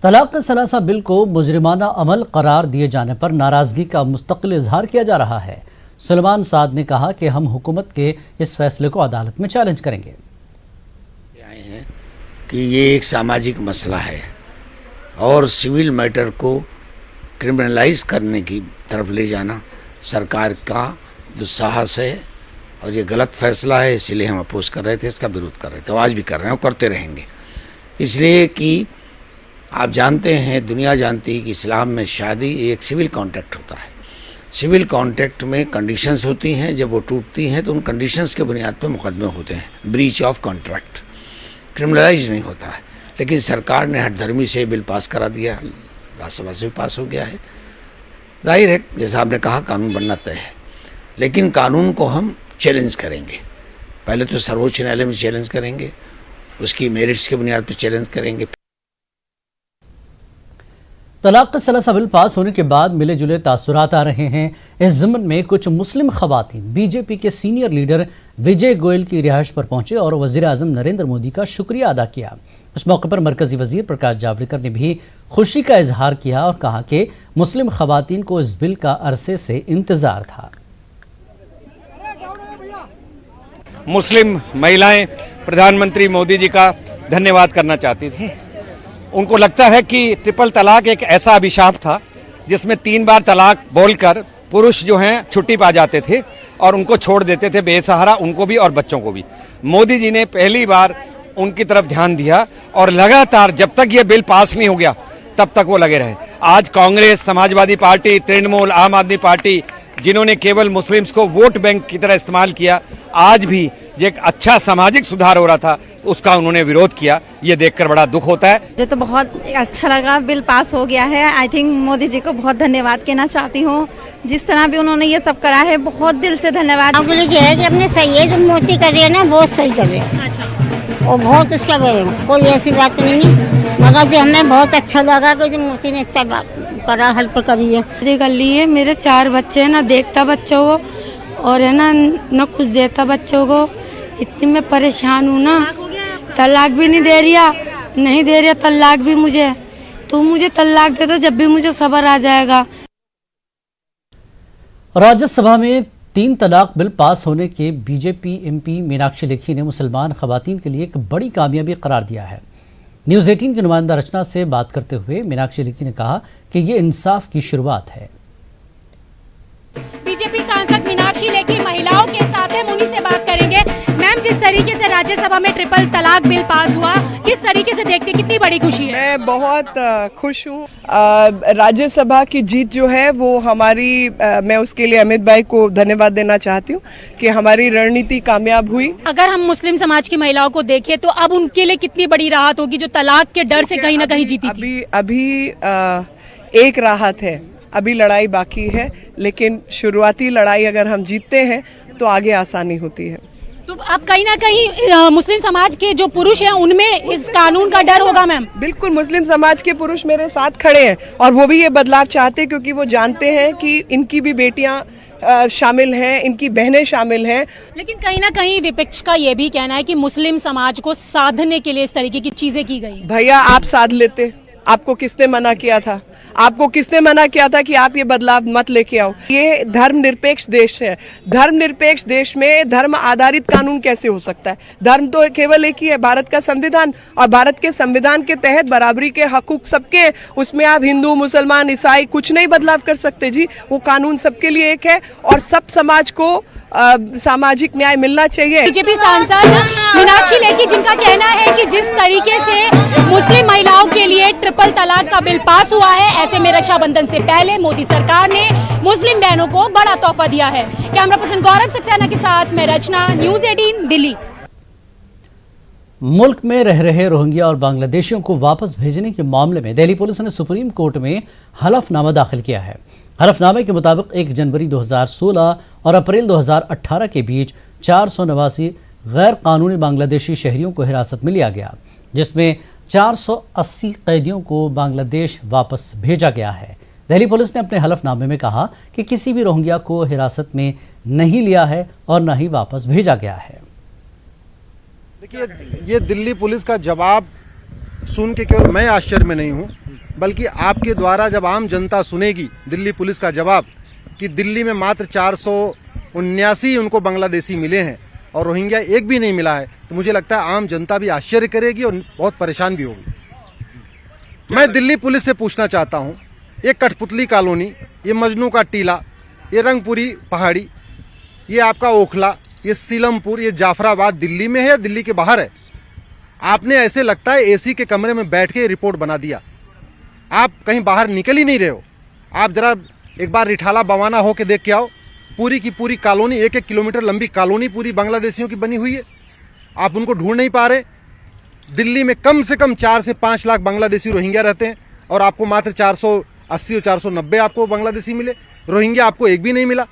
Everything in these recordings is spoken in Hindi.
तलाक सलासा बिल को मुजरिमाना अमल करार दिए जाने पर नाराजगी का मुस्तकिल इजहार किया जा रहा है। सुलेमान साद ने कहा कि हम हुकूमत के इस फैसले को अदालत में चैलेंज करेंगे। आए हैं कि ये एक सामाजिक मसला है और सिविल मैटर को क्रिमिनलाइज करने की तरफ ले जाना सरकार का दुस्साहस है और ये गलत फैसला है। इसलिए हम अपोज कर रहे थे, इसका विरोध कर रहे थे, आज भी कर रहे हैं और करते रहेंगे। इसलिए कि आप जानते हैं, दुनिया जानती है कि इस्लाम में शादी एक सिविल कॉन्ट्रैक्ट होता है। सिविल कॉन्ट्रैक्ट में कंडीशंस होती हैं, जब वो टूटती हैं तो उन कंडीशंस के बुनियाद पर मुकदमे होते हैं। ब्रीच ऑफ कॉन्ट्रैक्ट क्रिमिनलाइज नहीं होता है। लेकिन सरकार ने हठधर्मी से बिल पास करा दिया, राज्यसभा से भी पास हो गया है। जाहिर है, जैसा आपने कहा, कानून बनना तय है, लेकिन कानून को हम चैलेंज करेंगे। पहले तो सर्वोच्च न्यायालय में चैलेंज करेंगे, उसकी मेरिट्स के बुनियाद पर चैलेंज करेंगे। तलाक सलासा बिल पास होने के बाद मिले जुले तासुरात आ रहे हैं। इस ज़मन में कुछ मुस्लिम खवातीन बीजेपी के सीनियर लीडर विजय गोयल की रिहाइश पर पहुंचे और वज़ीर आज़म नरेंद्र मोदी का शुक्रिया अदा किया। इस मौके पर मरकजी वज़ीर प्रकाश जावड़ेकर ने भी खुशी का इजहार किया और कहा कि मुस्लिम खवातीन को इस बिल का अरसे से इंतजार था। मुस्लिम महिलाएं प्रधानमंत्री मोदी जी का धन्यवाद करना चाहती थी। उनको लगता है कि ट्रिपल तलाक एक ऐसा अभिशाप था जिसमें 3 बार तलाक बोलकर पुरुष जो हैं छुट्टी पा जाते थे और उनको छोड़ देते थे बेसहारा, उनको भी और बच्चों को भी। मोदी जी ने पहली बार उनकी तरफ ध्यान दिया और लगातार जब तक ये बिल पास नहीं हो गया तब तक वो लगे रहे। आज कांग्रेस, समाजवादी पार्टी, तृणमूल, आम आदमी पार्टी, जिन्होंने केवल मुस्लिम्स को वोट बैंक की तरह इस्तेमाल किया, आज भी जो एक अच्छा सामाजिक सुधार हो रहा था उसका उन्होंने विरोध किया। ये देखकर बड़ा दुख होता है। मुझे तो बहुत अच्छा लगा, बिल पास हो गया है। आई थिंक मोदी जी को बहुत धन्यवाद कहना चाहती हूँ, जिस तरह भी उन्होंने ये सब करा है, बहुत दिल से धन्यवाद। ये है कि अपने सही है, जो मोदी कर रहे हैं ना बहुत सही कर रहे हैं। अच्छा। और बहुत उसका कोई ऐसी बात नहीं है, मगर जो हमें बहुत अच्छा लगा कि जो मोदी ने इतना करा, हेल्प करी है। कर ली है। मेरे 4 बच्चे हैं ना, देखता बच्चों को और है ना कुछ देता बच्चों को। इतनी मैं परेशान हूँ ना, तलाक भी नहीं दे रहा तलाक भी मुझे। तो मुझे तलाक दे दो, जब भी मुझे सब्र आ जाएगा। राज्यसभा में 3 तलाक बिल पास होने के बीजेपी एमपी मीनाक्षी लेखी ने मुसलमान खवातीन के लिए एक बड़ी कामयाबी करार दिया है। न्यूज़ 18 की नुमाइंदा रचना से बात करते हुए मीनाक्षी लेखी ने कहा कि ये इंसाफ की शुरुआत है। बीजेपी सांसद मीनाक्षी लेखी महिलाओं के साथ हैं, उन्हीं से बात करेंगे। मैम, जिस तरीके से राज्यसभा में ट्रिपल तलाक बिल पास हुआ, किस तरीके से देखते, कितनी बड़ी खुशी है? मैं बहुत खुश हूँ। राज्यसभा की जीत जो है वो हमारी, मैं उसके लिए अमित भाई को धन्यवाद देना चाहती हूँ कि हमारी रणनीति कामयाब हुई। अगर हम मुस्लिम समाज की महिलाओं को देखें तो अब उनके लिए कितनी बड़ी राहत होगी जो तलाक के डर से कहीं ना कहीं जीती थी। अभी एक राहत है, अभी लड़ाई बाकी है, लेकिन शुरुआती लड़ाई अगर हम जीतते हैं तो आगे आसानी होती है। तो अब कहीं ना कहीं मुस्लिम समाज के जो पुरुष हैं उनमें इस कानून का डर होगा। मैम, बिल्कुल, मुस्लिम समाज के पुरुष मेरे साथ खड़े हैं और वो भी ये बदलाव चाहते हैं, क्योंकि वो जानते हैं कि इनकी भी बेटियां शामिल हैं, इनकी बहनें शामिल हैं। लेकिन कहीं ना कहीं विपक्ष का ये भी कहना है कि मुस्लिम समाज को साधने के लिए इस तरीके की चीजें की गई। भैया, आप साध लेते, आपको किसने मना किया था? आपको किसने मना किया था कि आप ये बदलाव मत लेके आओ? ये धर्मनिरपेक्ष देश है। धर्मनिरपेक्ष देश में धर्म आधारित कानून कैसे हो सकता है? धर्म तो केवल एक ही है, भारत का संविधान, और भारत के संविधान के तहत बराबरी के हकूक सबके, उसमें आप हिंदू, मुसलमान, ईसाई कुछ नहीं बदलाव कर सकते जी। वो कानून सबके लिए एक है और सब समाज को सामाजिक न्याय मिलना चाहिए। बीजेपी सांसद मीनाक्षी लेखी, जिनका कहना है कि जिस तरीके से मुस्लिम महिलाओं के लिए ट्रिपल तलाक का बिल पास हुआ है, ऐसे में रक्षाबंधन से पहले मोदी सरकार ने मुस्लिम बहनों को बड़ा तोहफा दिया है। कैमरा पर्सन गौरव सक्सेना के साथ मैं रचना, न्यूज़ 18 दिल्ली। मुल्क में रह रहे रोहिंग्या और बांग्लादेशियों को वापस भेजने के मामले में दिल्ली पुलिस ने सुप्रीम कोर्ट में हलफनामा दाखिल किया है। हलफनामे के मुताबिक 1 जनवरी 2016 और अप्रैल 2018 के बीच 489 गैर कानूनी बांग्लादेशी शहरियों को हिरासत में लिया गया, जिसमें 480 कैदियों को बांग्लादेश वापस भेजा गया है। दिल्ली पुलिस ने अपने हलफनामे में कहा कि किसी भी रोहिंग्या को हिरासत में नहीं लिया है और न ही वापस भेजा गया है। देखिए, ये दिल्ली पुलिस का जवाब सुन के केवल मैं आश्चर्य में नहीं हूँ, बल्कि आपके द्वारा जब आम जनता सुनेगी दिल्ली पुलिस का जवाब कि दिल्ली में मात्र 479 उनको बांग्लादेशी मिले हैं और रोहिंग्या एक भी नहीं मिला है, तो मुझे लगता है आम जनता भी आश्चर्य करेगी और बहुत परेशान भी होगी। मैं दिल्ली पुलिस से पूछना चाहता हूं, ये कठपुतली कॉलोनी, ये मजनू का टीला, ये रंगपुरी पहाड़ी, ये आपका ओखला, ये सीलमपुर, ये जाफराबाद दिल्ली में है या दिल्ली के बाहर है? आपने ऐसे लगता है एसी के कमरे में बैठ के रिपोर्ट बना दिया। आप कहीं बाहर निकल ही नहीं रहे हो। आप जरा एक बार रिठाला बवाना होके देख के आओ, पूरी की पूरी कॉलोनी, 1-1 किलोमीटर लंबी कॉलोनी पूरी बांग्लादेशियों की बनी हुई है। आप उनको ढूंढ नहीं पा रहे। दिल्ली में कम से कम 4 से 5 लाख बांग्लादेशी रोहिंग्या रहते हैं और आपको मात्र 480 और 490 आपको बांग्लादेशी मिले। रोहिंग्या आपको एक भी नहीं मिला।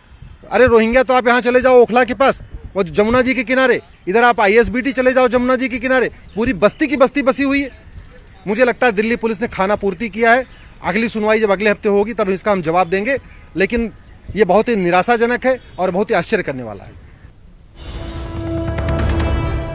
अरे रोहिंग्या तो आप यहाँ चले जाओ ओखला के पास, वो जमुना जी के किनारे, इधर आप ISBT चले जाओ जमुना जी के किनारे, पूरी बस्ती की बस्ती बसी हुई है। मुझे लगता है दिल्ली पुलिस ने खाना पूर्ति किया है। अगली सुनवाई जब अगले हफ्ते होगी तब इसका हम जवाब देंगे, लेकिन ये बहुत ही निराशाजनक है और बहुत ही आश्चर्य करने वाला है।